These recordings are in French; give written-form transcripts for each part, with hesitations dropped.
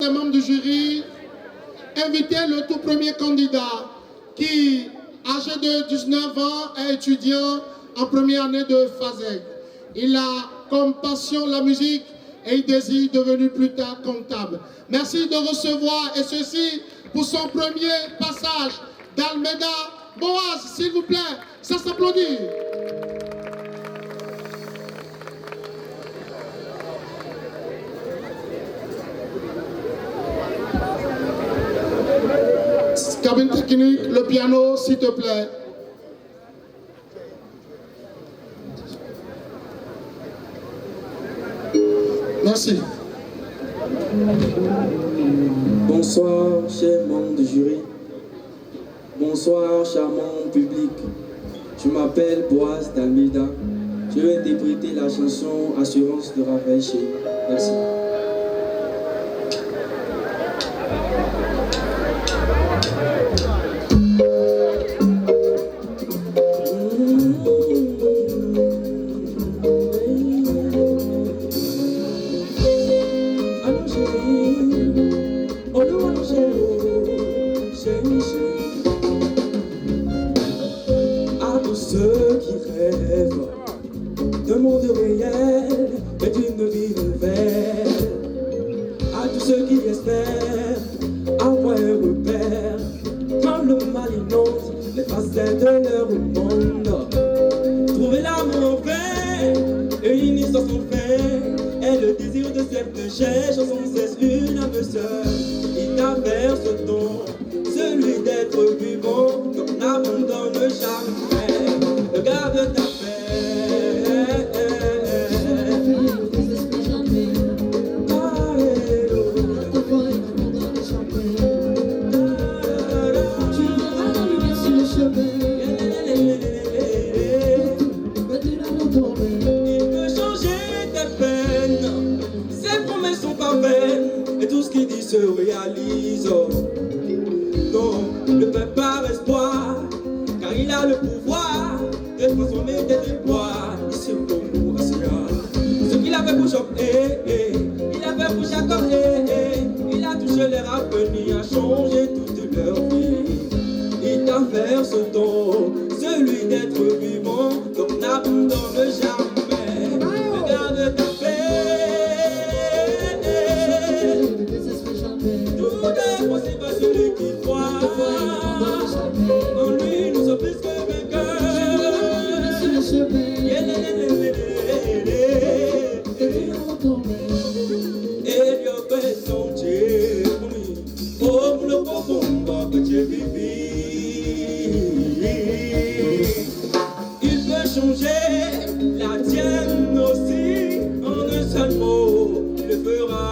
les membres du jury, inviter le tout premier candidat qui, âgé de 19 ans, est étudiant en première année de FASEG. Il a comme passion la musique et il désire devenir plus tard comptable. Merci de recevoir, et ceci pour son premier passage d'Almeida. Boaz, s'il vous plaît, ça s'applaudit. Cabine technique, le piano, s'il te plaît. Merci. Bonsoir, chers membres du jury. Bonsoir, charmant public. Je m'appelle Boaz d'Almeida. Je vais interpréter la chanson Assurance de Raphaël Ché. Merci. À tous ceux qui rêvent d'un monde réel et d'une vie nouvelle, à tous ceux qui espèrent avoir un repère quand le mal inonde les facettes de leur monde. Trouver l'amour vrai et une histoire sans fin et le désir de cette chair sans cesse une âme sœur. Il t'averse ton celui d'être vivant, qu'on n'abandonne jamais. Regarde ta paix. Il peut changer tes peines, ses promesses sont pas vaines, et tout ce qu'il dit se réalise. Non, ne perds pas espoir, car il a le pouvoir de transformer tes déboires. Ici pour nous, ce qu'il a fait pour Job, il a fait pour Jacob, il a touché leur avenir, a changé toute leur vie. Il t'a fait ce don, celui d'être vivant, donc n'abandonne jamais. Regarde ta paix. Tout est possible à celui qui croit. En lui, nous sommes plus que vainqueurs. Et Dieu fait son Dieu pour lui. Oh, pour le profond que tu vivis. Il peut changer la tienne aussi. En un seul mot, il le fera.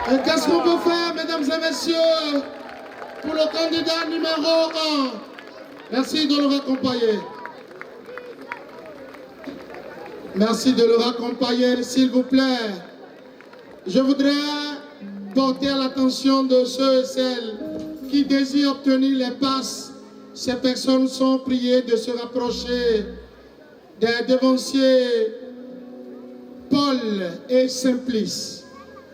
Et qu'est-ce qu'on peut faire, mesdames et messieurs, pour le candidat numéro 1? Merci de le raccompagner. Merci de le raccompagner, s'il vous plaît. Je voudrais porter à l'attention de ceux et celles qui désirent obtenir les passes ces personnes sont priées de se rapprocher des devanciers Paul et Simplice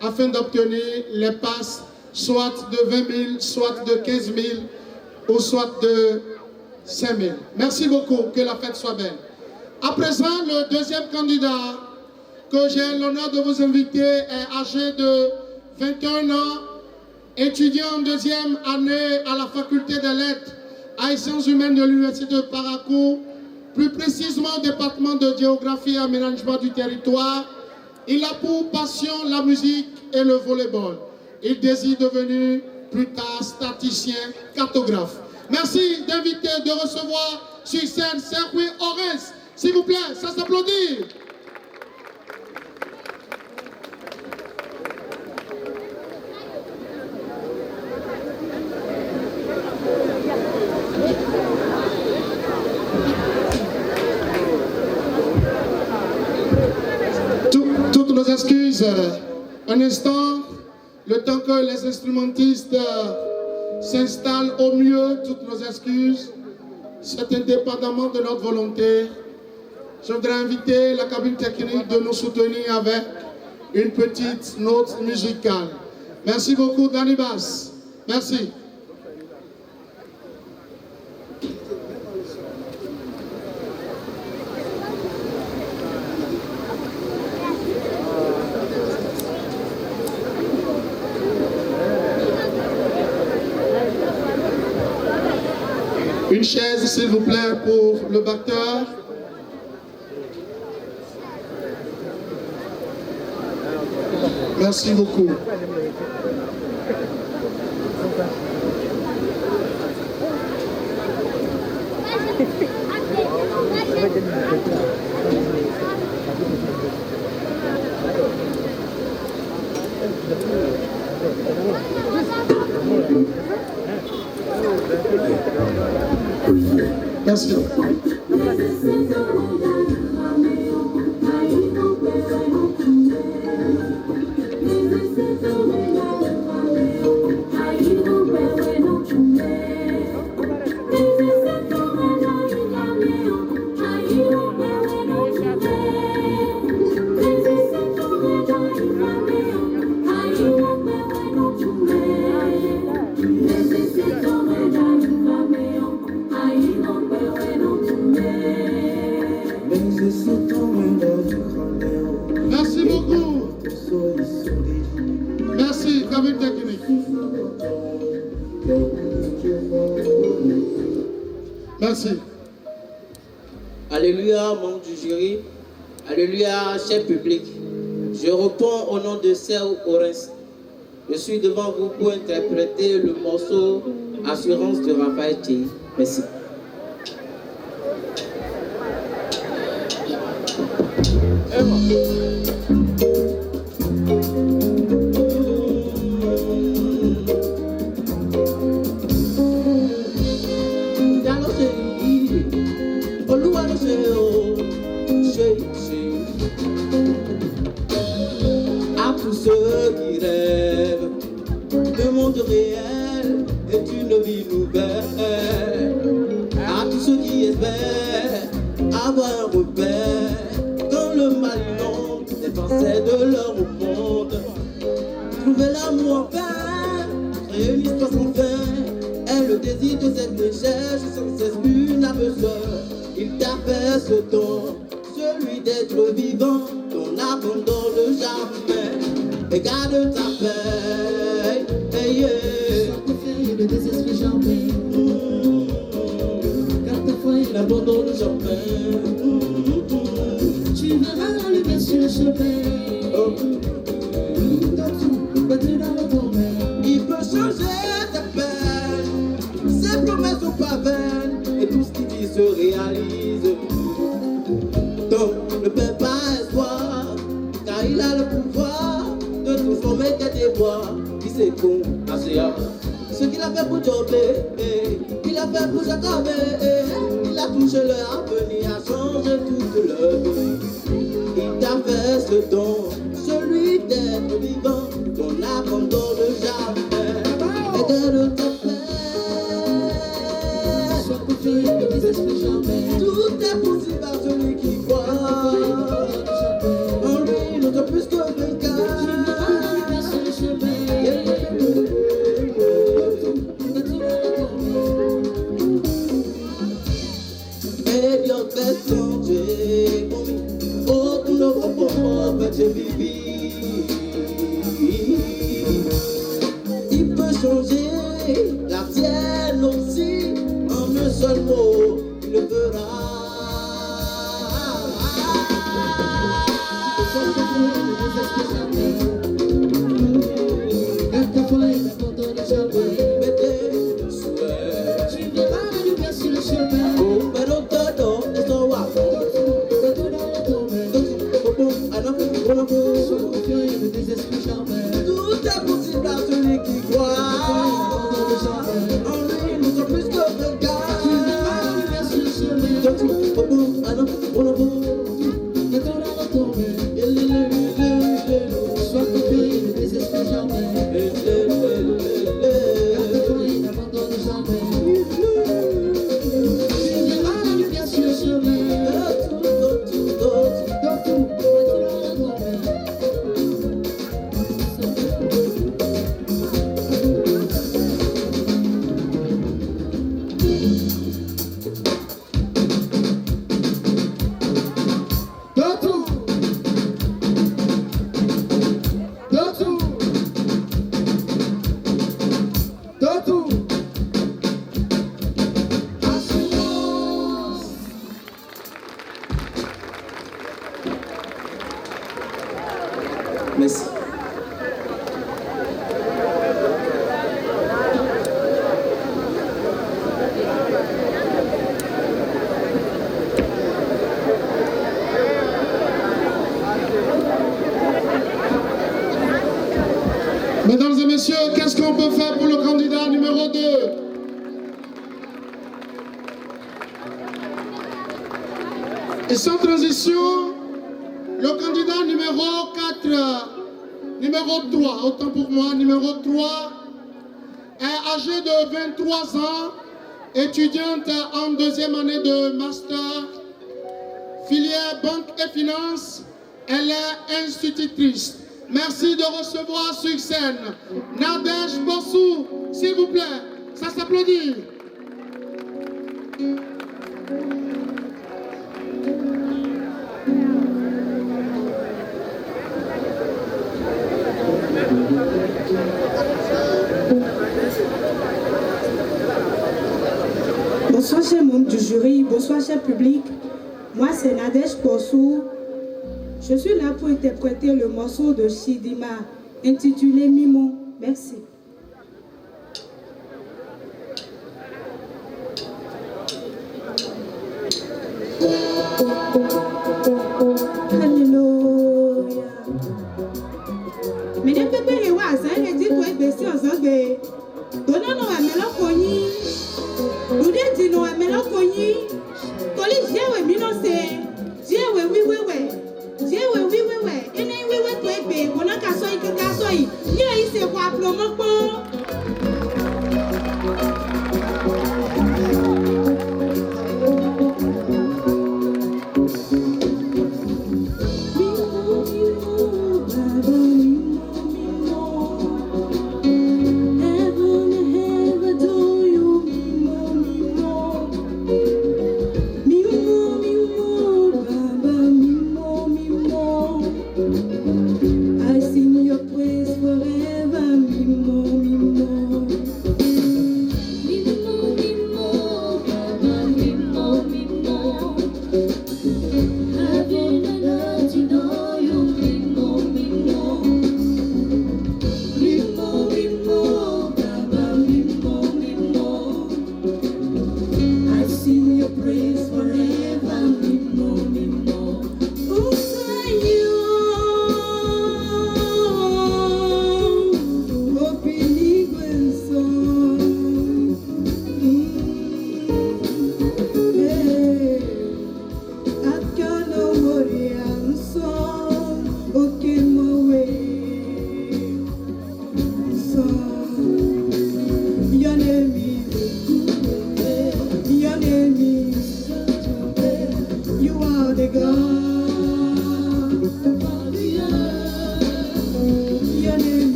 afin d'obtenir les passes soit de 20 000, soit de 15 000 ou soit de 5 000. Merci beaucoup, que la fête soit belle. À présent, le deuxième candidat que j'ai l'honneur de vous inviter est âgé de 21 ans, étudiant en deuxième année à la faculté des lettres et sciences humaines de l'université de Parakou, plus précisément au département de géographie et aménagement du territoire. Il a pour passion la musique et le volleyball. Il désire devenir plus tard statisticien, cartographe. Merci d'inviter, de recevoir sur scène Sergui Orens. S'il vous plaît, ça s'applaudit. Toutes nos excuses. Un instant, le temps que les instrumentistes s'installent au mieux, toutes nos excuses. C'est indépendamment de notre volonté. Je voudrais inviter la cabine technique de nous soutenir avec une petite note musicale. Merci beaucoup, Danny Bass. Merci. Une chaise, s'il vous plaît, pour le batteur. Merci beaucoup. Merci. Merci beaucoup. Merci, cabine technique. Merci. Alléluia, membre du jury. Alléluia, cher public. Je réponds au nom de Serge Orens. Je suis devant vous pour interpréter le morceau Assurance de Raphaël Thierry. Merci. À tous ceux qui rêvent de monde réel et d'une vie nouvelle, à tous ceux qui espèrent avoir un repère dans le mal inonde des pensées de leur monde. Trouver l'amour en vain, créer une histoire sans fin, et le désir de cette recherche sans cesse une âme sœur. Il t'a fait ce don, celui d'être vivant, ton n'abandonne jamais. Et garde ta paix, hey, yeah. Sois préféré, le désesprit jamais. Garde ta foi et n'abandonne jamais. Tu verras la lumière sur le chemin. Dans tout, pas de la retomber. Il peut changer ta peine, ses promesses sont pas vaines, et tout ce qu'il dit se réalise. Donc ne perds pas espoir, car il a le pouvoir de transformer tes déboires. Il sait qu'on a ce qu'il a fait pour Jobé, il a fait pour Jacob, il a touché leur avenir, a changé toute leur vie. Il t'a fait ce don, celui d'être vivant, qu'on n'abandonne jamais. Et de ta paix, sois changer la tienne aussi. En un seul mot, il le fera. Tout est possible à celui qui croit. En lui, nous sommes plus que vainqueurs. Sois confiant, ne désespère jamais. Garde-toi et n'abandonne jamais. Tu verras la lumière sur le chemin. Merci. Mesdames et messieurs, qu'est-ce qu'on peut faire pour le candidat numéro 2? Et sans transition, le candidat numéro 4, numéro 3, autant pour moi, numéro 3, est âgée de 23 ans, étudiante en deuxième année de master, filière banque et finance, elle est institutrice. Merci de recevoir sur scène Nadège Bossou, s'il vous plaît, ça s'applaudit. Bonsoir chers membres du jury, bonsoir cher public. Moi c'est Nadège Bossou. Je suis là pour interpréter le morceau de Chidima intitulé Mimo. Merci. Alléluia. Mais ne peut pas les voir, ça veut dire que tu es en zone. Donnons-nous à mélancolie. Nous disons à mélancolie. Collège, j'ai mis non c'est. J'ai oui. Dieu oui. Et n'est oui toi ébé. On a qu'à soigner que qu'à soigner. Ni à y se voir promo.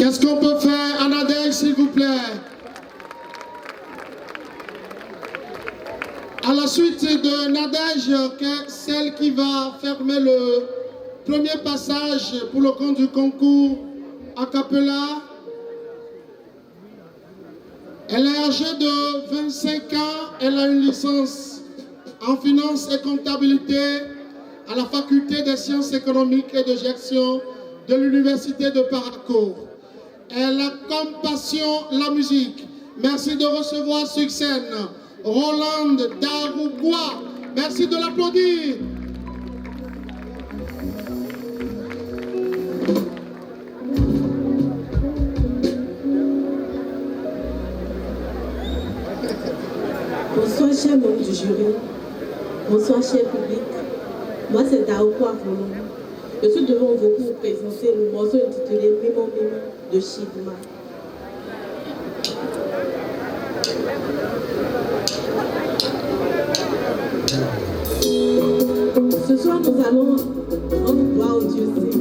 Qu'est-ce qu'on peut faire à Nadège, s'il vous plaît? À la suite de Nadège, celle qui va fermer le premier passage pour le compte du concours a cappella. Elle est âgée de 25 ans, elle a une licence en finance et comptabilité à la faculté des sciences économiques et de gestion de l'université de Paracourt. Elle a comme passion la musique. Merci de recevoir sur scène Roland Darougua. Merci de l'applaudir. Bonsoir, chers membres du jury. Bonsoir, cher public. Moi, c'est Darougua Roland. Je suis devant vous pour vous présenter le morceau intitulé Mimo Mimo de Chidma. Ce soir, nous allons rendre gloire au Dieu saint,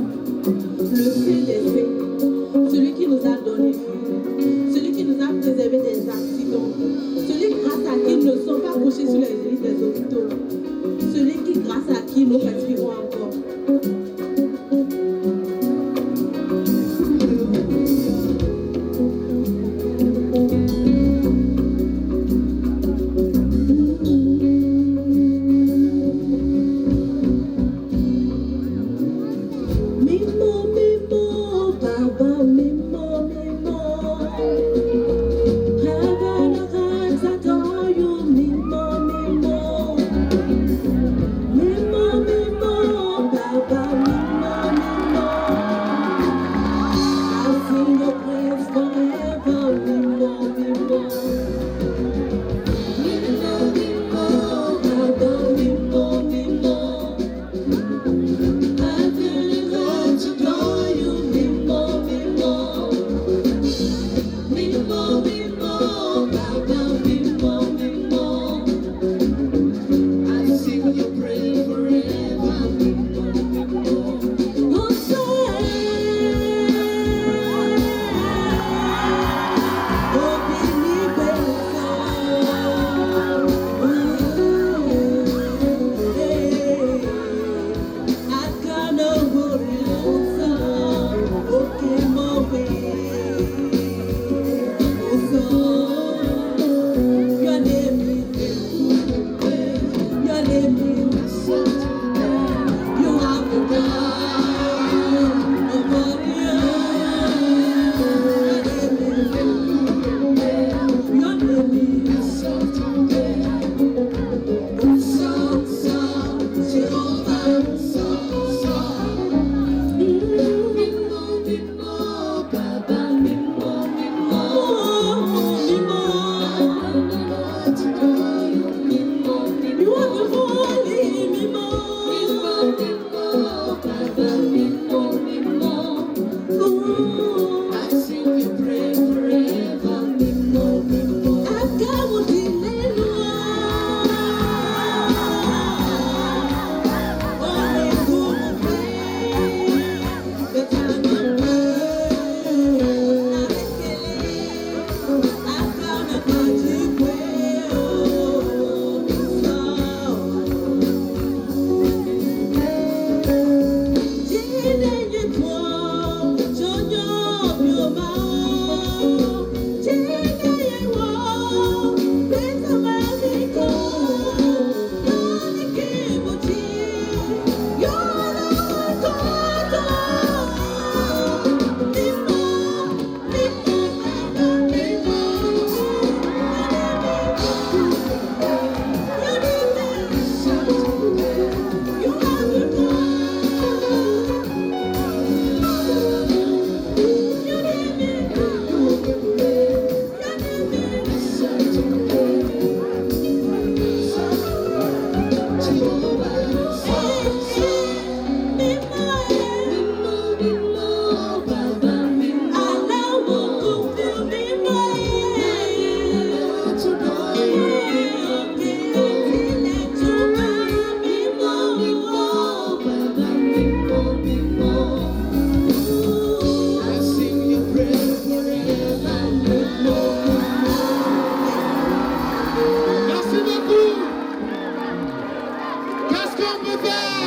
le saint des saints, celui qui nous a donné vie, celui qui nous a préservé des accidents, celui grâce à qui nous ne sommes pas couchés sur les lits des hôpitaux, celui qui grâce à qui nous respirons encore.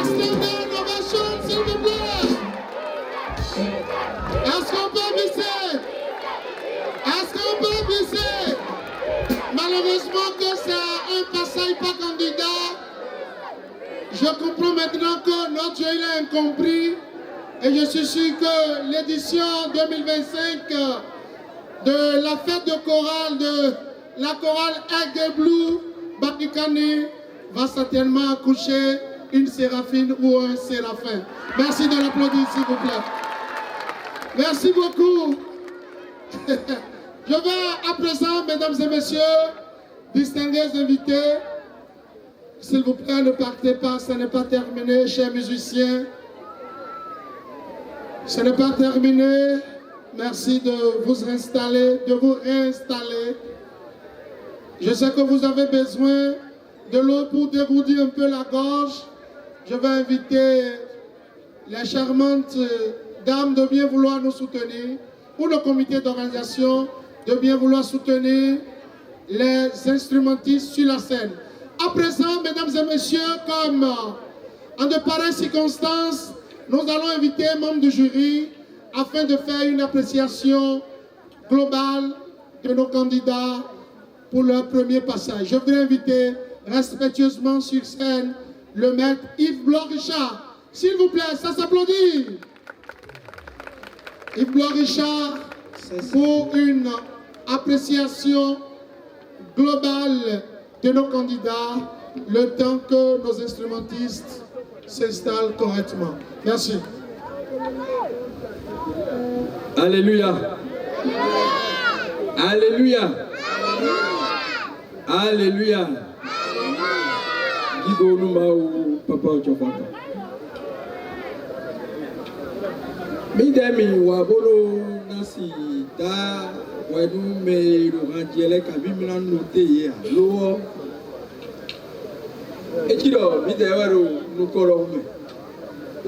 standing ovation, s'il vous plaît. Est-ce qu'on peut glisser? Est-ce qu'on peut glisser? Malheureusement que c'est un passage pas candidat. Je comprends maintenant que notre Dieu il est incompris. Et je suis sûr que l'édition 2025 de la fête de chorale de la chorale Aigle Blue Bakikani va certainement accoucher une séraphine ou un séraphin. Merci de l'applaudir, s'il vous plaît. Merci beaucoup. Je vais à présent, mesdames et messieurs, distingués invités, s'il vous plaît, ne partez pas, ce n'est pas terminé, chers musiciens. Ce n'est pas terminé. Merci de vous installer, de vous réinstaller. Je sais que vous avez besoin de l'eau pour dégourdir un peu la gorge. Je vais inviter les charmantes dames de bien vouloir nous soutenir, ou le comité d'organisation de bien vouloir soutenir les instrumentistes sur la scène. À présent, mesdames et messieurs, comme en de pareilles circonstances, nous allons inviter un membre du jury afin de faire une appréciation globale de nos candidats pour leur premier passage. Je voudrais inviter respectueusement sur scène le maître Yves Blanc-Richard. S'il vous plaît, ça s'applaudit. Yves Blanc-Richard pour une appréciation globale de nos candidats, le temps que nos instrumentistes s'installent correctement. Merci. Alléluia. Alléluia. Alléluia. Guido Numau Papa Chofaka. Midemi Wabolo Nasi Da Wenu Me Randiele Kabimina Note Lo Ekido Midewaro Nukoro Me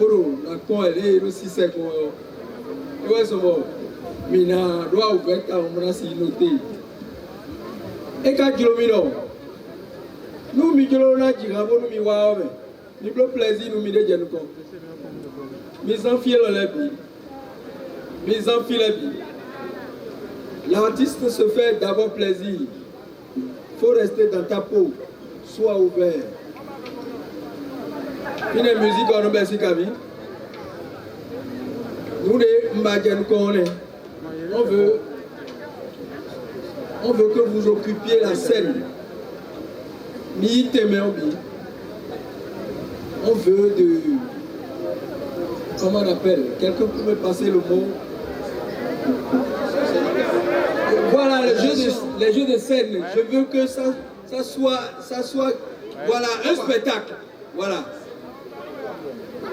Oro Nakon Ele Rosi Seko Ewesomo Mina Doa Uveta Umrasi Note Eka Kilomino Nous mi jolo na jigabo nous mi waobe mi blo plaisir nous mi de jenuko mi sans fiel le bi mi sans fiel bi. L'artiste se fait d'abord plaisir. Faut rester dans ta peau, sois ouvert. Une musique on obéit kabi. Nous les mbajenuko on veut que vous occupiez la scène. On veut de... Comment on appelle? Quelqu'un peut me passer le mot? Voilà, les jeux de scène. Je veux que ça soit voilà, un spectacle. Voilà.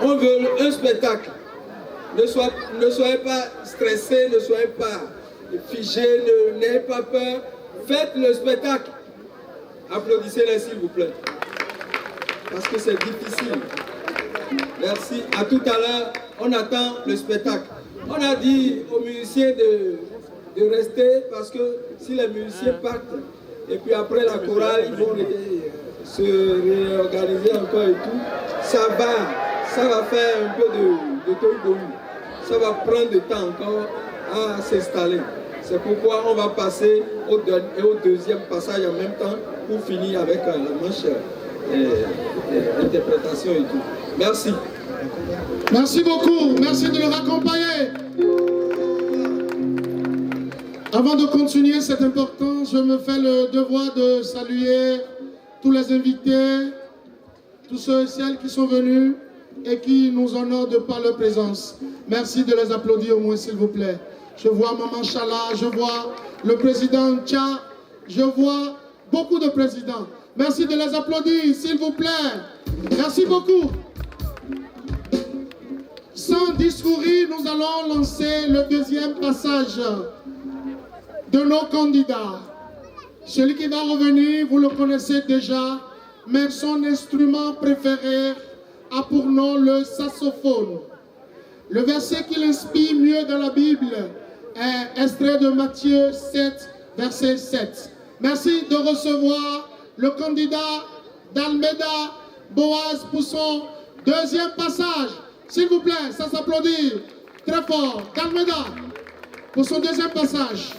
On veut un spectacle. Ne soyez pas stressés, ne soyez pas figés, n'ayez pas peur. Faites le spectacle. Applaudissez-les s'il vous plaît. Parce que c'est difficile. Merci. À tout à l'heure, on attend le spectacle. On a dit aux musiciens de rester parce que si les musiciens partent et puis après la chorale, ils vont se réorganiser encore et tout, ça va faire un peu de temps. Ça va prendre du temps encore à s'installer. C'est pourquoi on va passer au deuxième passage en même temps pour finir avec la manche interprétation et tout. Merci. Merci beaucoup. Merci de le raccompagner. Avant de continuer cette importance, je me fais le devoir de saluer tous les invités, tous ceux et celles qui sont venus et qui nous honorent de par leur présence. Merci de les applaudir au moins, s'il vous plaît. Je vois Maman Chala, je vois le président Tcha, je vois beaucoup de présidents. Merci de les applaudir, s'il vous plaît. Merci beaucoup. Sans discourir, nous allons lancer le deuxième passage de nos candidats. Celui qui va revenir, vous le connaissez déjà, mais son instrument préféré a pour nom le saxophone. Le verset qui l'inspire mieux dans la Bible est extrait de Matthieu 7, verset 7. Merci de recevoir le candidat d'Almeida, Boaz, pour son Deuxième passage, s'il vous plaît, ça s'applaudit très fort. Calmeda, pour son deuxième passage.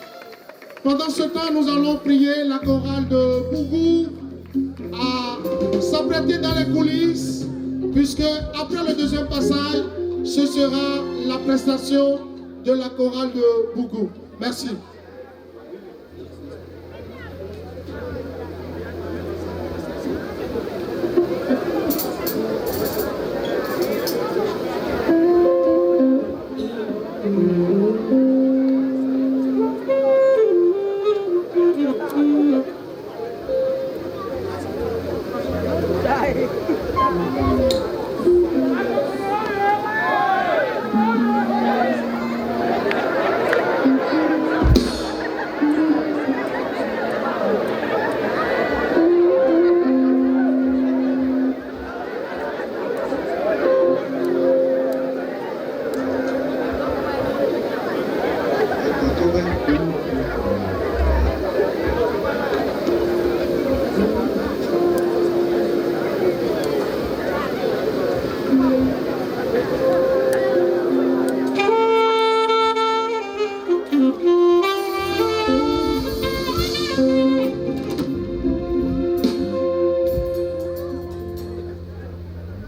Pendant ce temps, nous allons prier la chorale de Bougou à s'apprêter dans les coulisses, puisque après le deuxième passage, ce sera la prestation de la chorale de Bougou. Merci.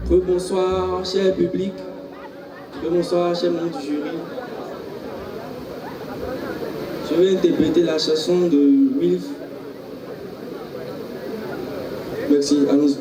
Bonsoir, cher public. Bonsoir, cher monde du jury. Je vais interpréter la chanson de Wilf. Merci, allons-y.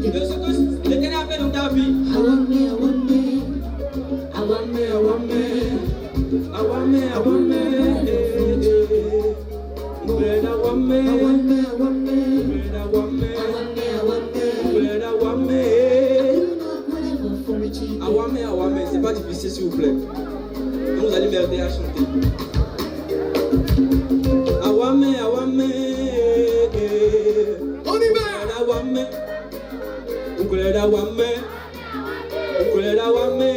De ce que l'Éternel a fait dans ta vie. Awame, c'est pas difficile s'il vous plaît. Donc vous allez m'aider à chanter. Awame, Awame. On y va. Awame. Ukulele Awame. Ukulele Awame.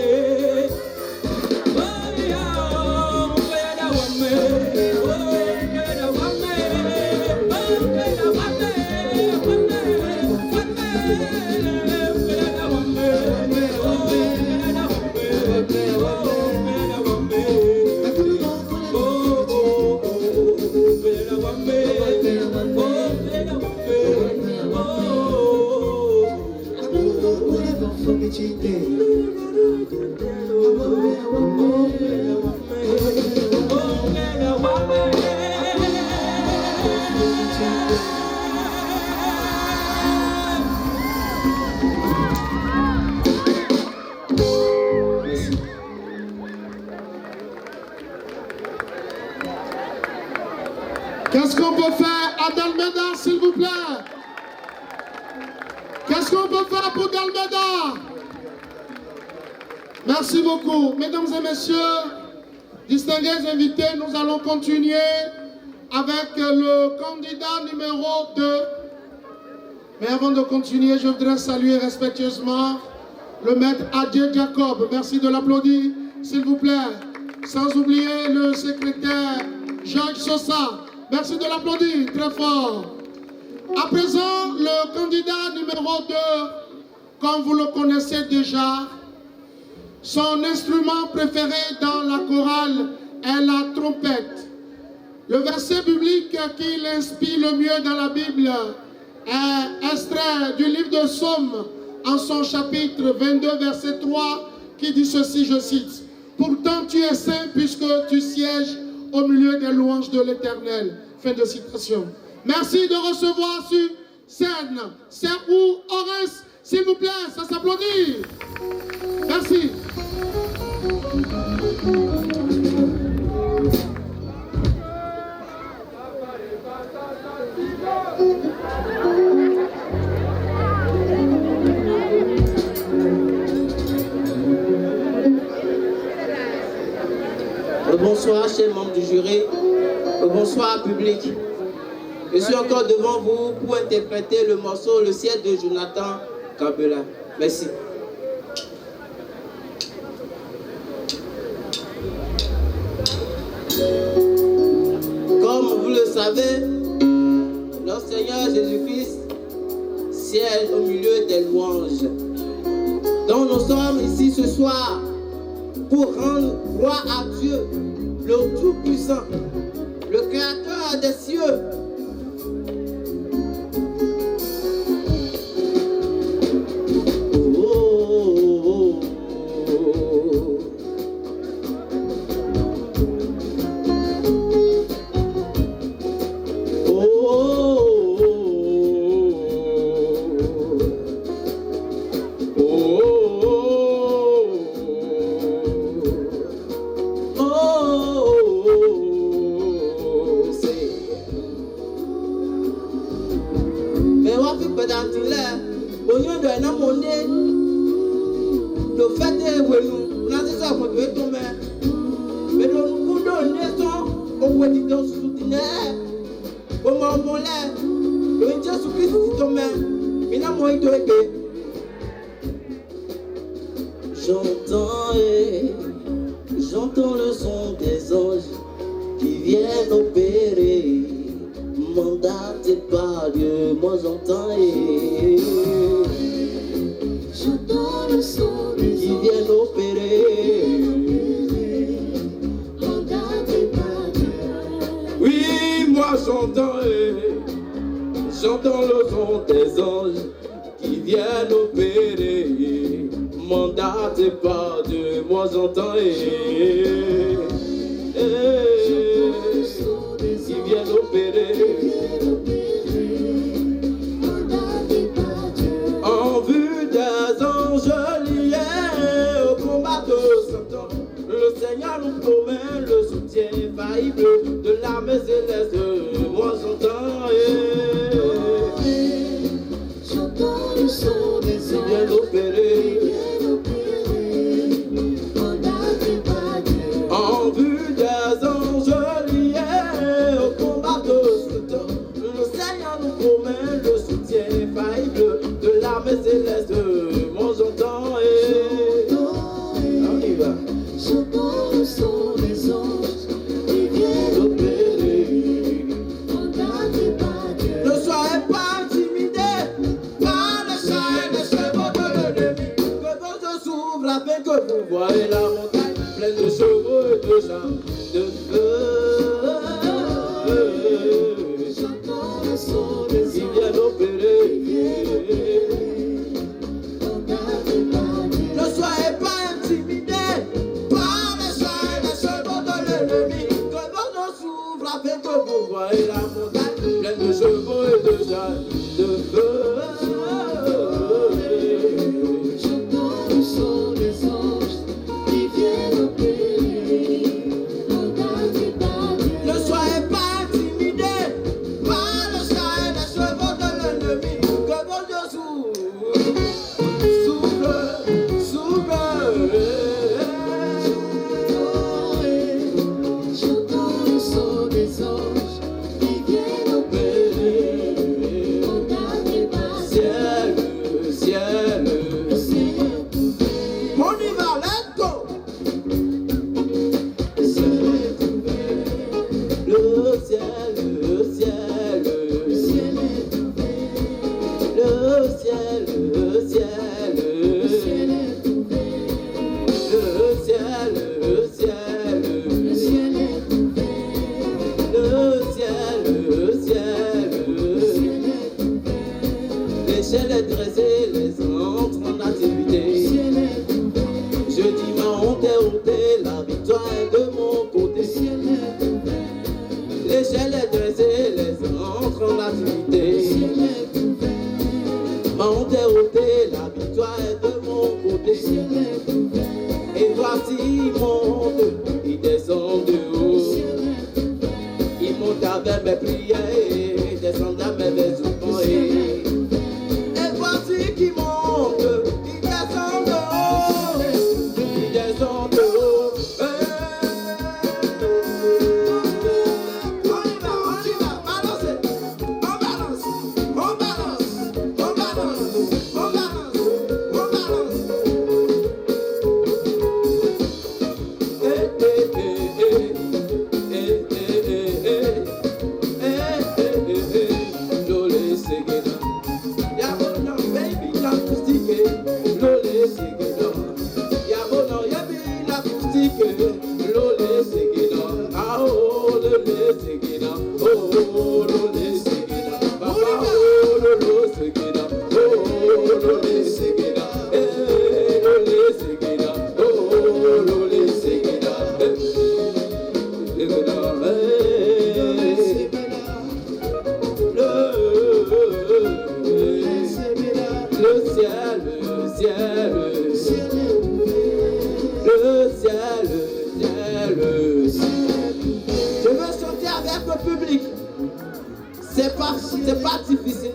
Qu'est-ce qu'on peut faire à Dalméda, s'il vous plaît? Qu'est-ce qu'on peut faire pour Dalméda? Merci beaucoup. Mesdames et messieurs, distingués invités, nous allons continuer avec le candidat numéro 2. Mais avant de continuer, je voudrais saluer respectueusement le maître Adje Jacob. Merci de l'applaudir, s'il vous plaît. Sans oublier le secrétaire Jacques Sosa. Merci de l'applaudir très fort. À présent, le candidat numéro 2, comme vous le connaissez déjà, son instrument préféré dans la chorale est la trompette. Le verset biblique qui l'inspire le mieux dans la Bible est extrait du livre de Psaume en son chapitre 22, verset 3, qui dit ceci, je cite, « Pourtant tu es saint puisque tu sièges au milieu des louanges de l'Éternel. » Fin de citation. Merci de recevoir sur scène Serhou Orens, s'il vous plaît, ça s'applaudit. Merci. Bonsoir, chers membres du jury. Bonsoir, public. Je suis encore devant vous pour interpréter le morceau Le ciel de Jonathan Kabela. Merci. Comme vous le savez, notre Seigneur Jésus-Christ siège au milieu des louanges. Donc nous sommes ici ce soir pour rendre gloire à Dieu, le Tout-Puissant, le Créateur des cieux. J'entends le son des anges qui viennent opérer, mandatés par Dieu, moi j'entends j'entends le son des qui viennent opérer, mandatés par Dieu. Oui, moi j'entends le son des anges qui viennent opérer, mandaté par Dieu, moi j'entends qui viennent opérer, en vue des anges liés au combat de Satan. Le Seigneur nous promet le soutien infaillible de l'armée céleste, moi j'entends le son des anges qui viennent opérer, va. J'entends le son des anges qui viennent opérer. Regardez pas Dieu. Ne soyez pas intimidés par le chien des chevaux de l'ennemi. Que vos yeux s'ouvrent afin que vous voyez la montagne pleine de chevaux et de gens de feu. J'entends le son des Ils anges viennent opérer. qui viennent opérer. Regardez pas Dieu. Ne soyez pas intimidés par les chants et les chevaux de l'ennemi. Que vos yeux s'ouvrent afin que vous voyez la montagne pleine de chevaux et de gens de feu. J'entends le son des anges qui viennent opérer. Regardez pas Dieu. Ne soyez pas intimidés par le chant et les chevaux de l'ennemi. Que vos yeux J'entends le son des anges qui viennent opérer. Regardez pas Dieu. ciel, ciel. Le ciel est ouvert. On y va, let's go. Le ciel est ouvert. Le ciel, le ciel. Le ciel est ouvert. Le ciel, le ciel. Le ciel est ouvert. Le ciel, le ciel. Le ciel est ouvert. Le ciel, le ciel. Le ciel est ouvert. L'échelle est dressée, les anges entrent en Le activité. ciel est ouvert. Je dis ma honte est ôtée, la victoire est de mon Le côté. ciel est ouvert. L'échelle est dressée, les anges entrent en Le activité. ciel est ouvert. Ma honte est ôtée, la victoire est de mon Le côté. ciel est ouvert. Et voici il monte, il descend de Le haut. ciel est ouvert. Il monte avec mes prières, il descend avec mes Le ciel souffrances. est ouvert. Et voici qu'il monte, il descend de haut. Il descend de haut. On y va, balancez. On balance, on balance, on balance, on balance, on balance. Lole segeda, yabona baby la acoustique, lole segeda, yabona yabi la acoustique, lole segeda, ah oh lole segeda, oh lole segeda, papa oh lole segeda, oh lole segeda, lole segeda, oh lole segeda, le ciel, le ciel, le ciel, le ciel, le ciel. Je veux chanter avec le public. C'est pas difficile.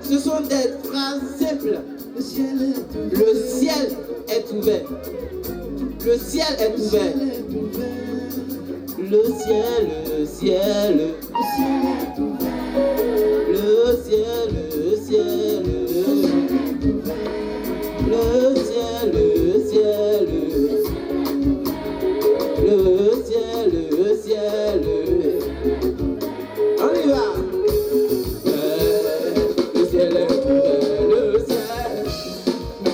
Ce sont des phrases simples. Le ciel est ouvert. Le ciel est ouvert. Le ciel est ouvert. Le ciel, le ciel. Le ciel est ouvert. Le ciel, le ciel. Le ciel, le ciel. Le ciel, le ciel. On y va. Le ciel est ouvert, le ciel. Le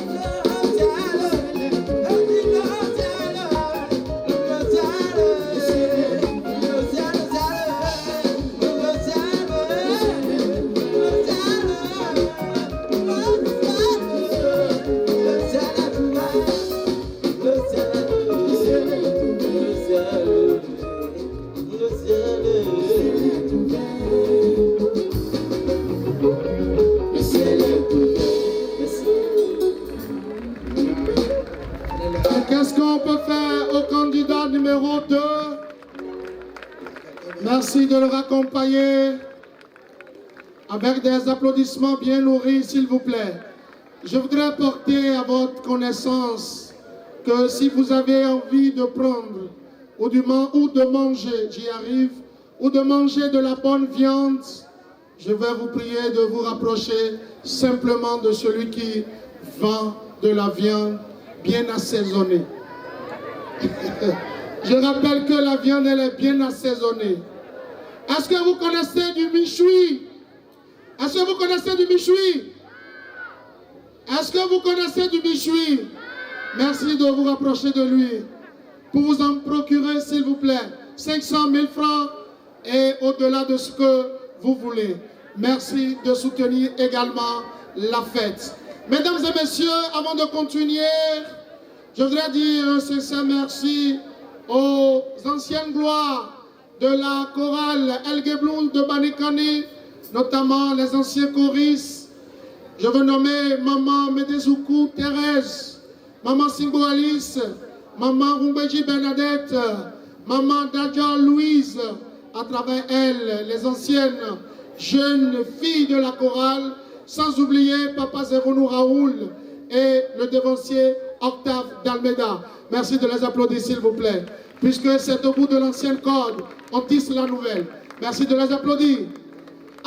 Qu'est-ce qu'on peut faire au candidat numéro 2? Merci de le raccompagner avec des applaudissements bien nourris, s'il vous plaît. Je voudrais porter à votre connaissance que si vous avez envie de prendre ou de manger, j'y arrive, ou de manger de la bonne viande, je vais vous prier de vous rapprocher simplement de celui qui vend de la viande bien assaisonnée. Je rappelle que la viande, elle est bien assaisonnée. Est-ce que vous connaissez du michoui? Est-ce que vous connaissez du michoui? Est-ce que vous connaissez du michoui? Merci de vous rapprocher de lui. Pour vous en procurer, s'il vous plaît, 500 000 francs et au-delà de ce que vous voulez. Merci de soutenir également la fête. Mesdames et messieurs, avant de continuer, je voudrais dire un sincère merci aux anciennes gloires de la chorale Elgebloum de Banikani, notamment les anciens choristes. Je veux nommer Maman Medezoukou Thérèse, Maman Singo Alice, Maman Rumbeji Bernadette, Maman Dadja Louise, à travers elle, les anciennes jeunes filles de la chorale, sans oublier Papa Zéronou Raoul et le devancier Octave d'Almeida. Merci de les applaudir, s'il vous plaît, puisque c'est au bout de l'ancienne corde, on tisse la nouvelle. Merci de les applaudir.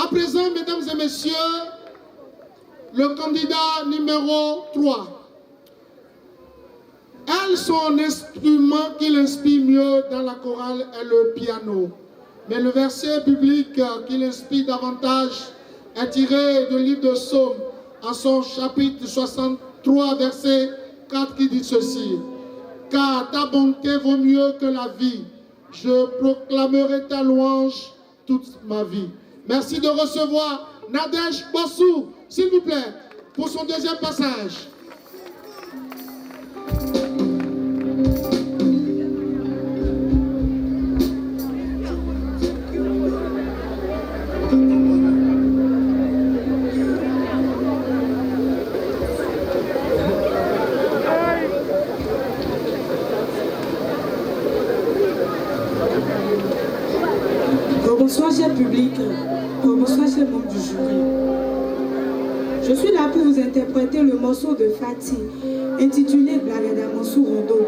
À présent, mesdames et messieurs, le candidat numéro 3. Elle, son instrument qui l'inspire mieux dans la chorale est le piano. Mais le verset biblique qui l'inspire davantage est tiré du livre de Psaume, en son chapitre 63, verset 4, qui dit ceci. « Car ta bonté vaut mieux que la vie. Je proclamerai ta louange toute ma vie. » Merci de recevoir Nadège Bossou, s'il vous plaît, pour son deuxième passage. Bonsoir, cher public. Bonsoir, cher membre du jury. Je suis là pour vous interpréter le morceau de Fati, intitulé Blagada Monsou Rondo.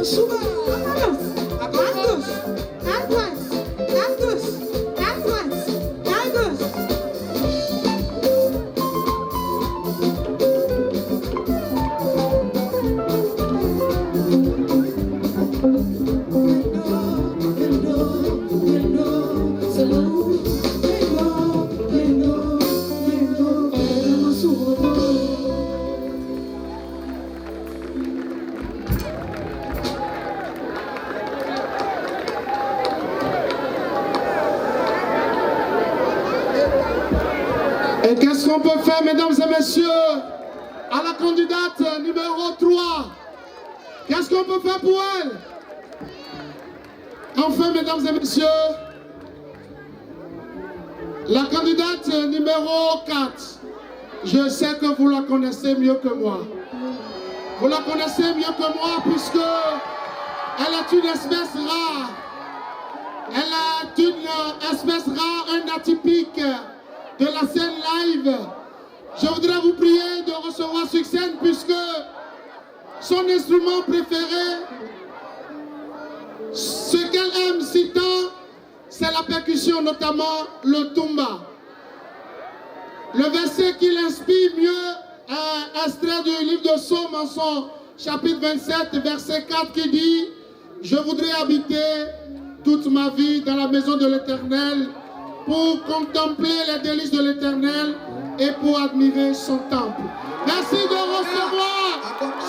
Suba. À gauche, à droite, à gauche, à droite, à gauche. Et qu'est-ce qu'on peut faire, mesdames et messieurs, à la candidate numéro 3? Qu'est-ce qu'on peut faire pour elle? Enfin, mesdames et messieurs, la candidate numéro 4, je sais que vous la connaissez mieux que moi. Vous la connaissez mieux que moi puisque elle est une espèce rare. Elle est une espèce rare, un atypique de la scène live. Je voudrais vous prier de recevoir sur scène puisque son instrument préféré, ce qu'elle aime si tant, c'est la percussion, notamment le tumba. Le verset qui l'inspire mieux est extrait du livre de Psaume en son chapitre 27, verset 4 qui dit « Je voudrais habiter toute ma vie dans la maison de l'Éternel pour contempler les délices de l'Éternel et pour admirer son temple. » Merci de recevoir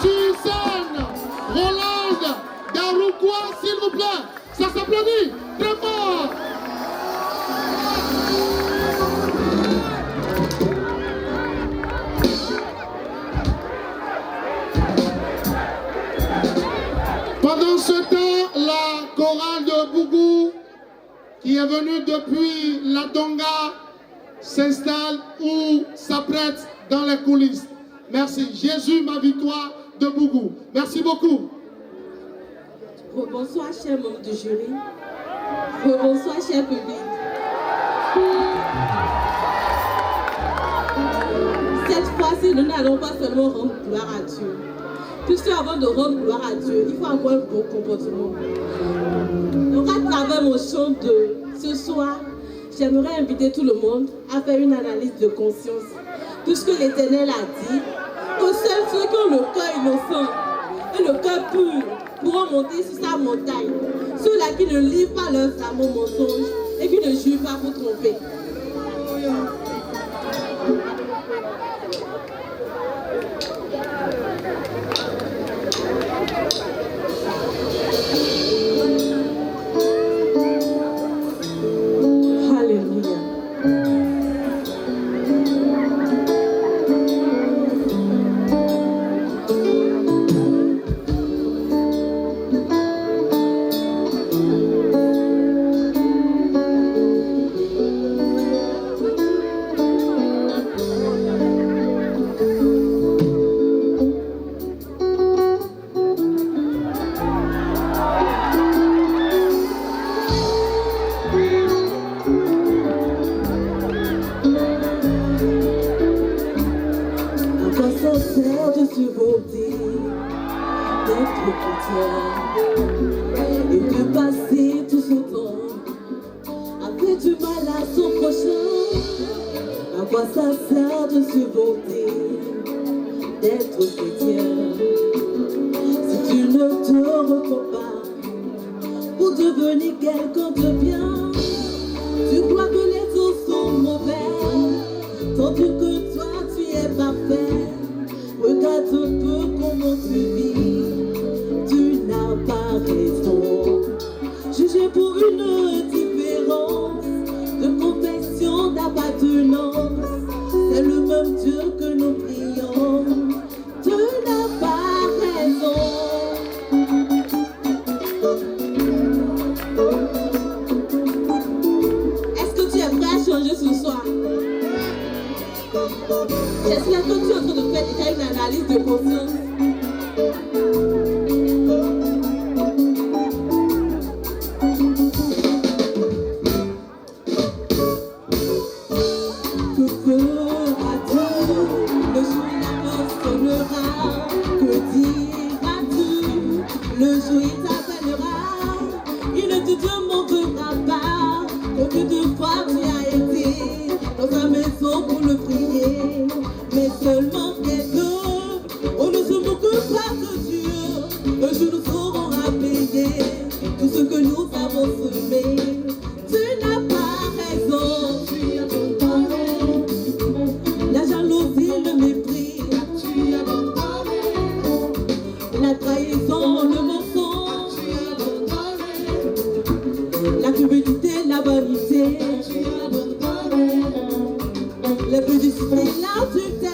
sur scène Rolande Daroukoua, s'il vous plaît. Ça s'applaudit très fort. Pendant ce temps, la chorale de Bougou, qui est venue depuis la Tonga, s'installe ou s'apprête dans les coulisses. Merci. Jésus, ma victoire de Bougou. Merci beaucoup. Bonsoir, chers membres du jury. Bonsoir, cher public. Cette fois-ci, nous n'allons pas seulement rendre gloire à Dieu. Puisque avant de rendre gloire à Dieu, il faut avoir un bon comportement. Donc à travers mon chant de ce soir, j'aimerais inviter tout le monde à faire une analyse de conscience. Puisque l'Éternel a dit que seuls ceux qui ont le cœur innocent et le cœur pur pourront monter sur sa montagne. Ceux-là qui ne livrent pas leurs âmes au mensonge et qui ne jurent pas pour tromper. Le jour il t'appellera, il ne te demandera pas combien de fois tu as été dans sa maison pour le prier, mais seulement deux. On ne se moque pas de Dieu, un jour nous saurons rappeler tout ce que nous avons semé. Tu n'as pas raison, la jalousie, le mépris, la trahison, le mensonge, la cupidité, la vanité, l'impudicité, l'adultère.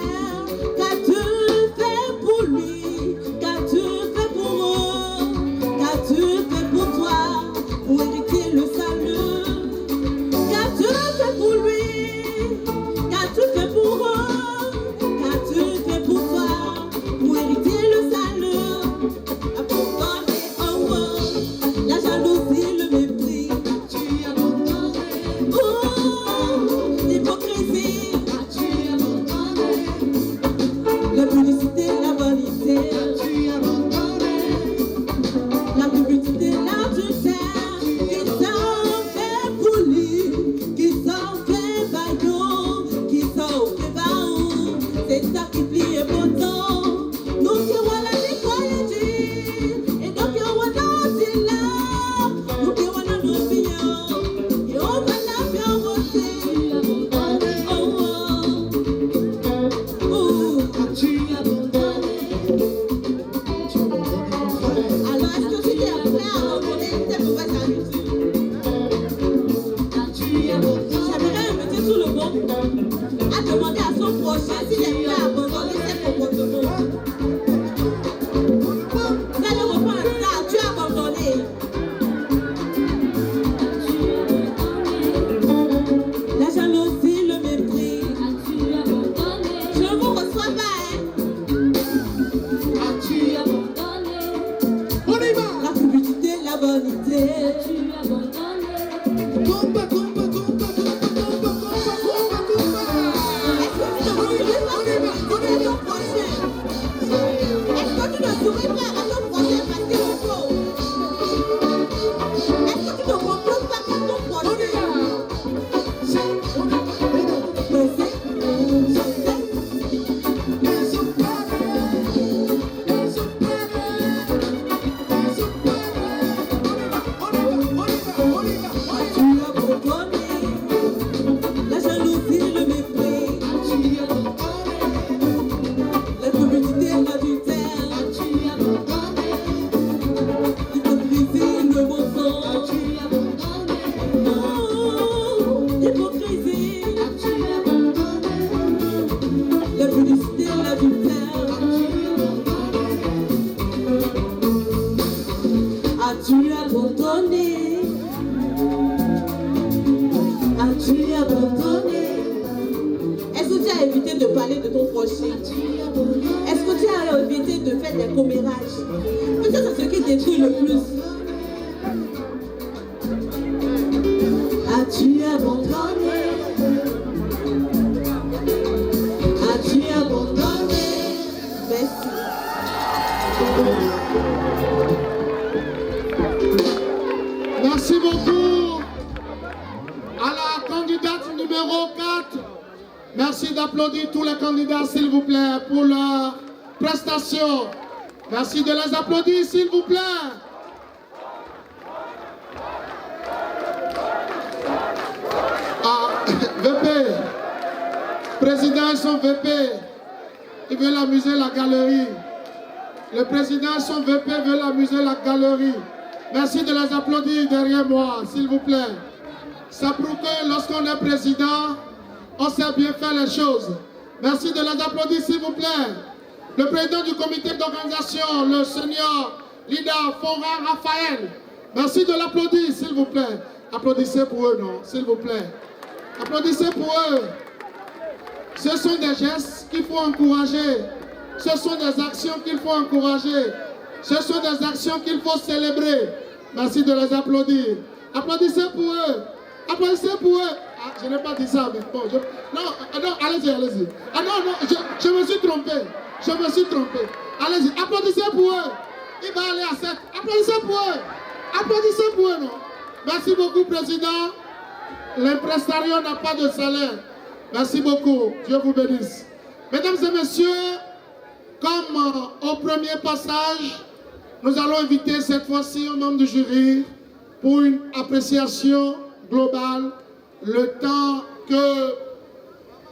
Qu'as-tu fait pour lui? Qu'as-tu fait pour eux? Qu'as-tu fait pour toi pour hériter le salut? Qu'as-tu fait pour lui? Qu'as-tu fait pour eux? Qu'as-tu fait pour toi pour hériter le salut? Abandonné, oh oh, la jalousie, le mépris, oh, l'hypocrisie, la publicité, la vanité, la cupidité, l'adultère, qui s'en fait pour lui, qui s'en fait baillot, qui s'en fait baou, c'est ça qui plie et pourtant, nous qui voilà les croyants, et donc qui voilà aussi là, nous qui voilà nos pions, et on va la faire voter, oh oh, oh. Alors est-ce que tu es prêt à abandonner tes mauvaises habitudes? J'aimerais inviter tout le monde à demander à son prochain s'il est prêt à abandonner ses comportements. Vous allez reprendre ça, tu as abandonné. La jalousie, le mépris, je ne vous reçois pas, hein. La cupidité, la vanité, est-ce que tu ne souris pas à ton prochain parce qu'il le faut? Est-ce que tu ne comploses pas pour ton prochain? La jalousie, le mépris, la cupidité, l'adultère, l'hypocrisie, le mensonge, oh, l'hypocrisie, la publicité, l'adultère. As-tu abandonné? As-tu abandonné? Est-ce que tu as évité de parler de ton prochain? Est-ce que tu as évité de faire des commérages? Peut-être c'est ce qui détruit le plus. As-tu abandonné? As-tu abandonné? Merci. Merci beaucoup à la candidate numéro 4. Merci d'applaudir tous les candidats, s'il vous plaît, pour leur prestation. Merci de les applaudir, s'il vous plaît. Ah, VP, président et son VP, ils veulent amuser la galerie. Le président et son VP veulent amuser la galerie. Merci de les applaudir derrière moi, s'il vous plaît. Ça prouve que lorsqu'on est président, on sait bien faire les choses. Merci de les applaudir, s'il vous plaît. Le président du comité d'organisation, le senior leader Fora Raphaël. Merci de l'applaudir, s'il vous plaît. Applaudissez pour eux, non, s'il vous plaît. Applaudissez pour eux. Ce sont des gestes qu'il faut encourager. Ce sont des actions qu'il faut encourager. Ce sont des actions qu'il faut célébrer. Merci de les applaudir. Applaudissez pour eux. Applaudissez pour eux. Ah, je n'ai pas dit ça, mais bon. Non, allez-y, allez-y. Ah non, je me suis trompé. Je me suis trompé. Allez-y, applaudissez pour eux. Il va aller à 7. Applaudissez pour eux. Applaudissez pour eux, non? Merci beaucoup, Président. L'impresario n'a pas de salaire. Merci beaucoup. Dieu vous bénisse. Mesdames et messieurs, comme au premier passage, nous allons inviter cette fois-ci un membre du jury pour une appréciation globale, le temps que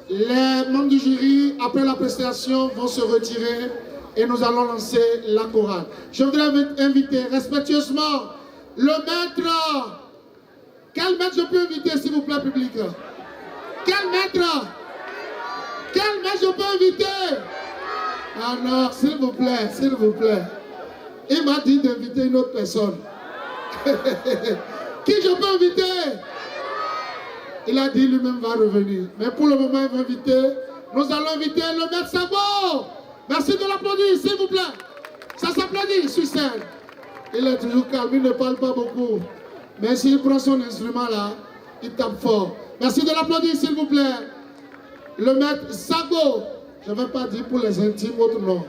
les membres du jury, après l'appréciation, vont se retirer et nous allons lancer la chorale. Je voudrais inviter respectueusement le maître. Quel maître je peux inviter, s'il vous plaît, public? Quel maître? Quel maître je peux inviter? Ah non, s'il vous plaît, s'il vous plaît. Il m'a dit d'inviter une autre personne. Qui je peux inviter? Il a dit lui-même va revenir. Mais pour le moment, il va inviter. Nous allons inviter le maître Sabo. Merci de l'applaudir, s'il vous plaît. Ça s'applaudit sur scène. Il est toujours calme, il ne parle pas beaucoup. Mais s'il prend son instrument là, il tape fort. Merci de l'applaudir, s'il vous plaît. Le maître Sabo. Je ne vais pas dire pour les intimes autre nom.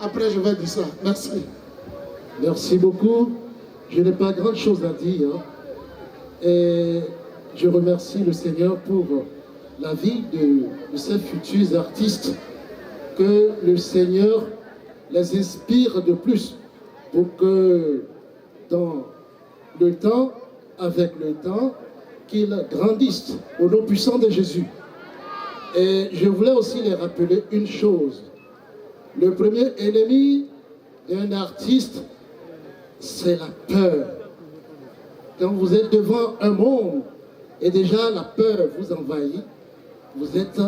Après, je vais dire ça. Merci. Merci beaucoup. Je n'ai pas grand chose à dire. Et je remercie le Seigneur pour la vie de ces futurs artistes. Que le Seigneur les inspire de plus pour que dans le temps, avec le temps, qu'ils grandissent au nom puissant de Jésus. Et je voulais aussi les rappeler une chose. Le premier ennemi d'un artiste, c'est la peur. Quand vous êtes devant un monde et déjà la peur vous envahit, vous êtes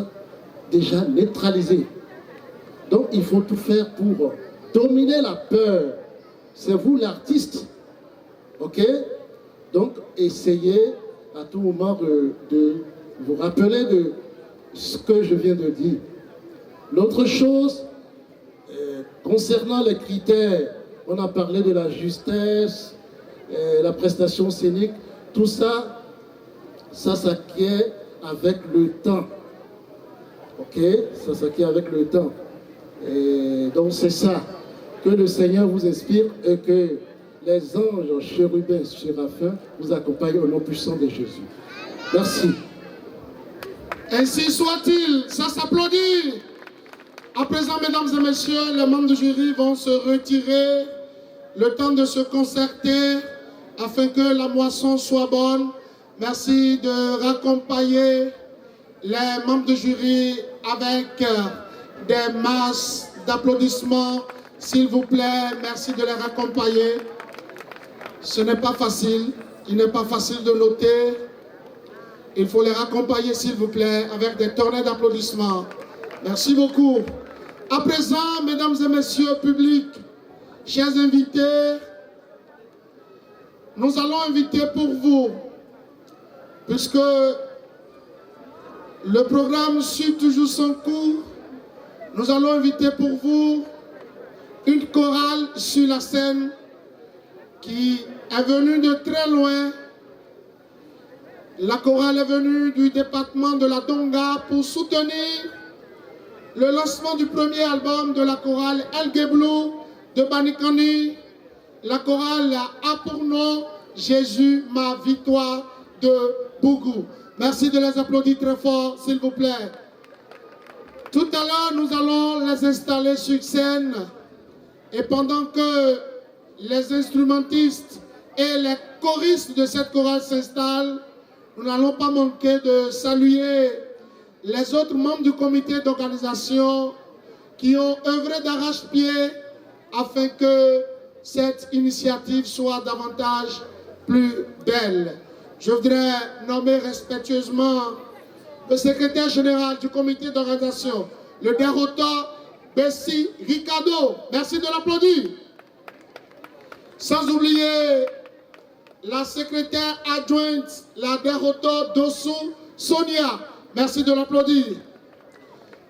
déjà neutralisé. Donc il faut tout faire pour dominer la peur. C'est vous l'artiste. Ok? Donc essayez à tout moment de vous rappeler de ce que je viens de dire. L'autre chose, concernant les critères, on a parlé de la justesse, la prestation scénique, tout ça, ça s'acquiert avec le temps. Ok? Ça s'acquiert avec le temps. Et donc c'est ça, que le Seigneur vous inspire et que les anges, chérubins, séraphins vous accompagnent au nom puissant de Jésus. Merci. Ainsi soit-il, ça s'applaudit. À présent, mesdames et messieurs, les membres du jury vont se retirer, le temps de se concerter afin que la moisson soit bonne. Merci de raccompagner les membres du jury avec des masses d'applaudissements. S'il vous plaît, merci de les raccompagner. Ce n'est pas facile, il n'est pas facile de noter. Il faut les raccompagner, s'il vous plaît, avec des tournées d'applaudissements. Merci beaucoup. À présent, mesdames et messieurs, public, chers invités, nous allons inviter pour vous, puisque le programme suit toujours son cours, nous allons inviter pour vous une chorale sur la scène qui est venue de très loin. La chorale est venue du département de la Donga pour soutenir le lancement du premier album de la chorale El Geblu de Banikani. La chorale a pour nom Jésus, ma victoire de Bougou. Merci de les applaudir très fort, s'il vous plaît. Tout à l'heure, nous allons les installer sur scène. Et pendant que les instrumentistes et les choristes de cette chorale s'installent, nous n'allons pas manquer de saluer les autres membres du comité d'organisation qui ont œuvré d'arrache-pied afin que cette initiative soit davantage plus belle. Je voudrais nommer respectueusement le secrétaire général du comité d'organisation, le Derota Bessi Ricardo. Merci de l'applaudir. Sans oublier la secrétaire adjointe, la Derota Dossou Sonia. Merci de l'applaudir.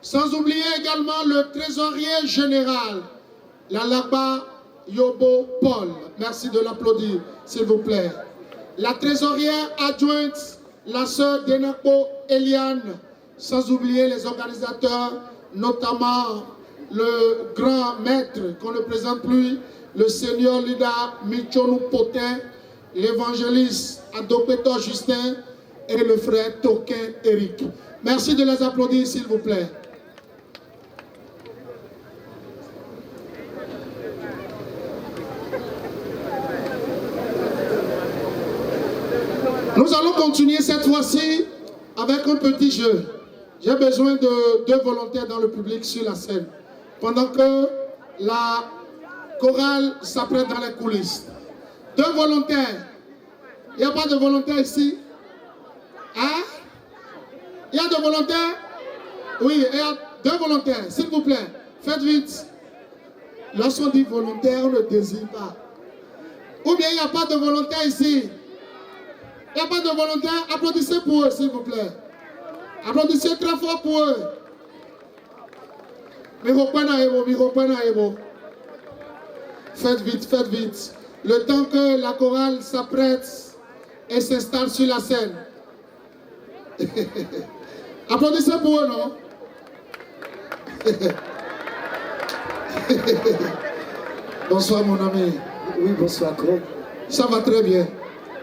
Sans oublier également le trésorier général, la Laba Yobo Paul. Merci de l'applaudir, s'il vous plaît. La trésorière adjointe, la sœur Denako Eliane. Sans oublier les organisateurs, notamment le grand maître, qu'on ne présente plus, le Seigneur Lida Michonou Potin, l'évangéliste Adopeto Justin et le frère Toquin Eric. Merci de les applaudir, s'il vous plaît. Nous allons continuer cette fois-ci avec un petit jeu. J'ai besoin de 2 volontaires dans le public sur la scène, pendant que la chorale s'apprête dans les coulisses. 2 volontaires. Il n'y a pas de volontaires ici? Hein? Il y a 2 volontaires? Oui, il y a 2 volontaires. S'il vous plaît, faites vite. Lorsqu'on dit volontaire, on ne désigne pas. Ou bien il n'y a pas de volontaires ici? Il n'y a pas de volontaires? Applaudissez pour eux, s'il vous plaît. Applaudissez très fort pour eux. Faites vite, faites vite. Le temps que la chorale s'apprête et s'installe sur la scène. Applaudissez pour eux, non? Bonsoir, mon ami. Oui, bonsoir, Claude. Ça va très bien.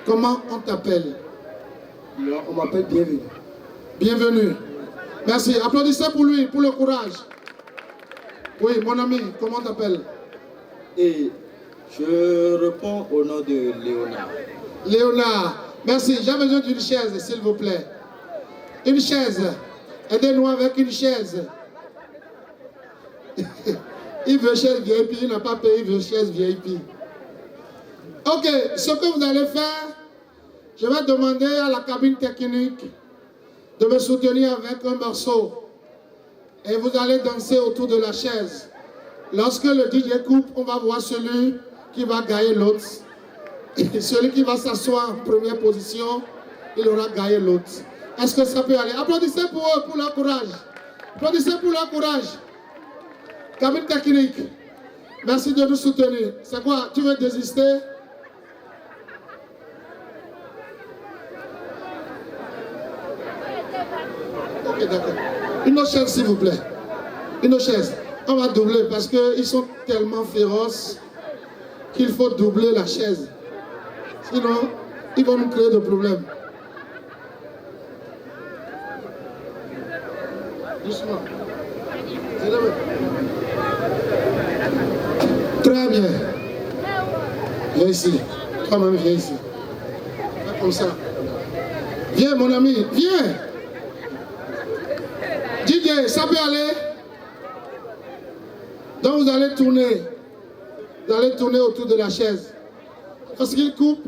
Comment on t'appelle? On m'appelle Bienvenue. Bienvenue. Merci. Applaudissez pour lui, pour le courage. Oui, mon ami, comment t'appelles? Et je réponds au nom de Léonard. Léonard. Merci. J'ai besoin d'une chaise, s'il vous plaît. Une chaise. Aidez-nous avec une chaise. Il veut chaise VIP, il n'a pas payé, il veut chaise VIP. Ok, ce que vous allez faire, je vais demander à la cabine technique de me soutenir avec un morceau. Et vous allez danser autour de la chaise. Lorsque le DJ coupe, on va voir celui qui va gagner l'autre. Et celui qui va s'asseoir en première position, il aura gagné l'autre. Est-ce que ça peut aller? Applaudissez pour eux, pour leur courage. Applaudissez pour leur courage. Cabine technique, merci de nous soutenir. C'est quoi? Tu veux désister? Ok, d'accord. Une autre chaise, s'il vous plaît. Une autre chaise. On va doubler parce qu'ils sont tellement féroces qu'il faut doubler la chaise. Sinon, ils vont nous créer des problèmes. Doucement. Très bien. Viens ici. Toi-même, viens ici. Fais comme ça. Viens, mon ami. Viens. DJ, ça peut aller? Donc vous allez tourner. Vous allez tourner autour de la chaise. Lorsqu'il coupe,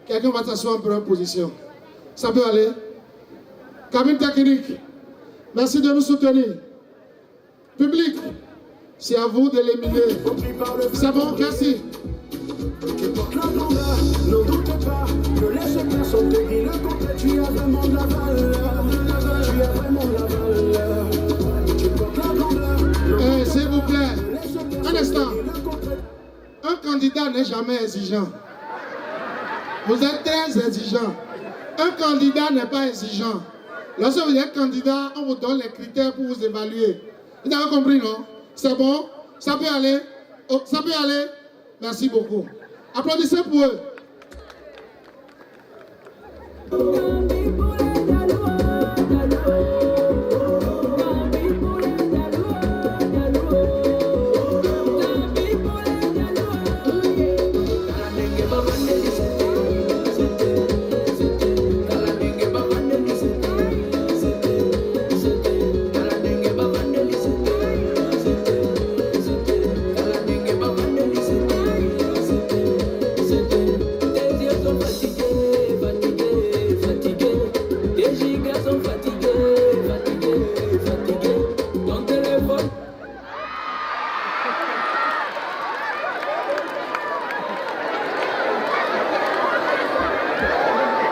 quelqu'un va s'asseoir en première position. Ça peut aller? Cabine technique, merci de nous soutenir. Public, c'est à vous de l'éliminer. C'est bon, merci. Ne doute pas, ne laisse personne te dire le contraire. Tu as vraiment de la valeur. Tu as vraiment de la valeur. Tu portes la grandeur. S'il vous plaît, un instant. Un candidat n'est jamais exigeant. Vous êtes très exigeant. Un candidat n'est pas exigeant. Lorsque vous êtes candidat, on vous donne les critères pour vous évaluer. Vous avez compris, non? C'est bon? Ça peut aller? Oh, ça peut aller? Merci beaucoup. Applaudissez pour eux.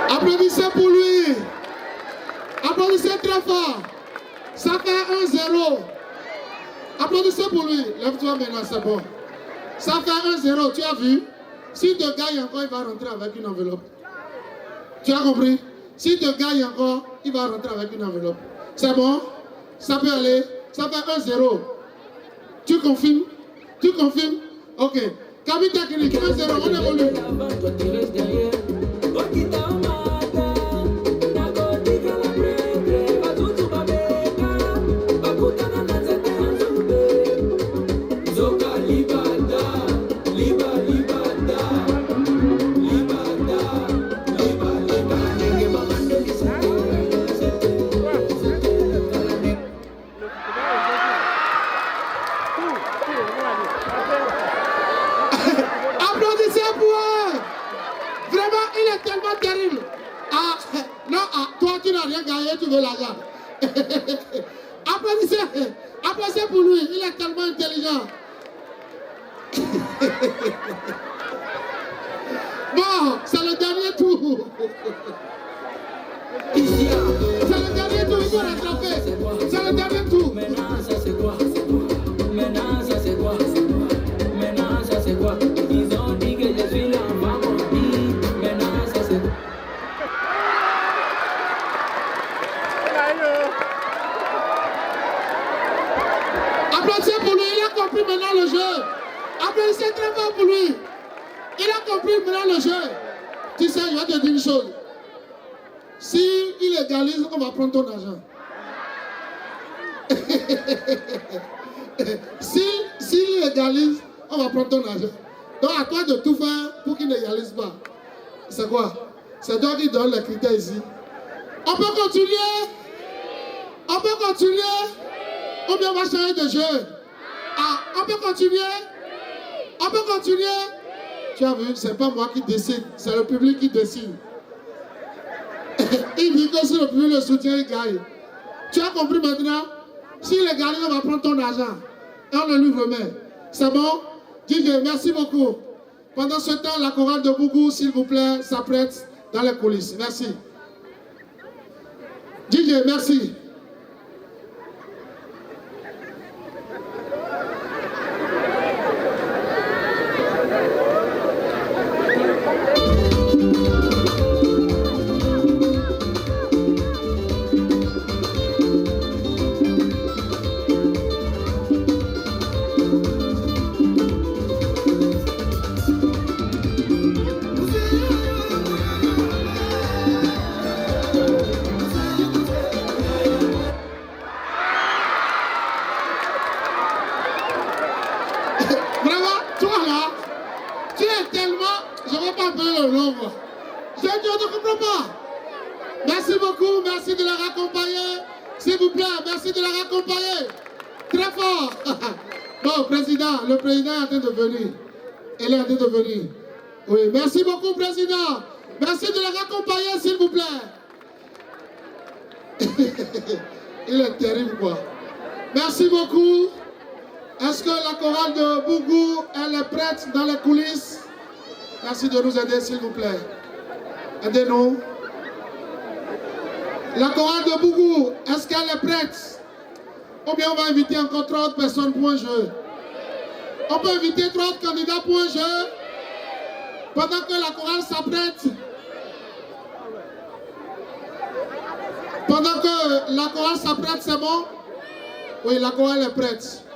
Applaudissez pour lui. Applaudissez très fort. Ça fait 1-0. Applaudissez pour lui. Lève-toi maintenant, c'est bon. Ça fait 1-0, tu as vu? S'il te gagne encore, il va rentrer avec une enveloppe. Tu as compris? S'il te gagne encore, il va rentrer avec une enveloppe. C'est bon? Ça peut aller? Ça fait 1-0. Tu confirmes? Tu confirmes? Ok. Cabine technique, 1-0, on évolue. Toi tu restes derrière. Okita Omata, Nakotika la prendre, Batutu Babeka, Bakutana na Zete Anzube. Zoka Libada, Liba Libada, Libada, Liba Liba, Nenge Bamando Kisete. Applaudissez pour eux. Vraiment, il est tellement terrible. Ah, non, ah, toi tu n'as rien gagné, tu veux l'argent. Applaudissez, applaudissez pour lui, il est tellement intelligent. Bon, c'est le dernier tour. C'est le dernier tour, il faut rattraper. C'est le dernier tour. Maintenant ça c'est quoi? Maintenant ça c'est quoi? Maintenant ça c'est quoi? Ils ont dit que je suis l'enfant maudit. Maintenant ça c'est quoi? Applaudissez pour lui, il a compris maintenant le jeu. Applaudissez très fort pour lui. Il a compris maintenant le jeu. Tu sais, je vais te dire une chose. Si il égalise, on va prendre ton argent. si il égalise, on va prendre ton argent. Donc à toi de tout faire pour qu'il n'égalise pas. C'est quoi? C'est toi qui donne les critères ici. On peut continuer? On peut continuer? Ou bien on va changer de jeu? Ah, on peut continuer? On peut continuer? Tu as vu, c'est pas moi qui décide, c'est le public qui décide. Il dit que si le public le soutient, il gagne. Tu as compris maintenant? S'il est gagné, on va prendre ton argent. Et on le lui remet. C'est bon? DJ, merci beaucoup. Pendant ce temps, la chorale de Bougou, s'il vous plaît, s'apprête dans les coulisses. Merci. DJ, merci. Vraiment, toi là, tu es tellement... Je ne vais pas appeler le nom, moi. Je ne comprends pas. Merci beaucoup, merci de la raccompagner. S'il vous plaît, merci de la raccompagner. Très fort. Bon, président, le président est en train de venir. Il est en train de venir. Oui, merci beaucoup, président. Merci de la raccompagner, s'il vous plaît. Il est terrible, quoi. Merci beaucoup. Est-ce que la chorale de Bougou, elle est prête dans les coulisses? Merci de nous aider, s'il vous plaît. Aidez-nous. La chorale de Bougou, est-ce qu'elle est prête? Ou bien on va inviter encore 30 personnes pour un jeu? On peut inviter 30 candidats pour un jeu? Pendant que la chorale s'apprête? Pendant que la chorale s'apprête, c'est bon? Oui, la chorale est prête.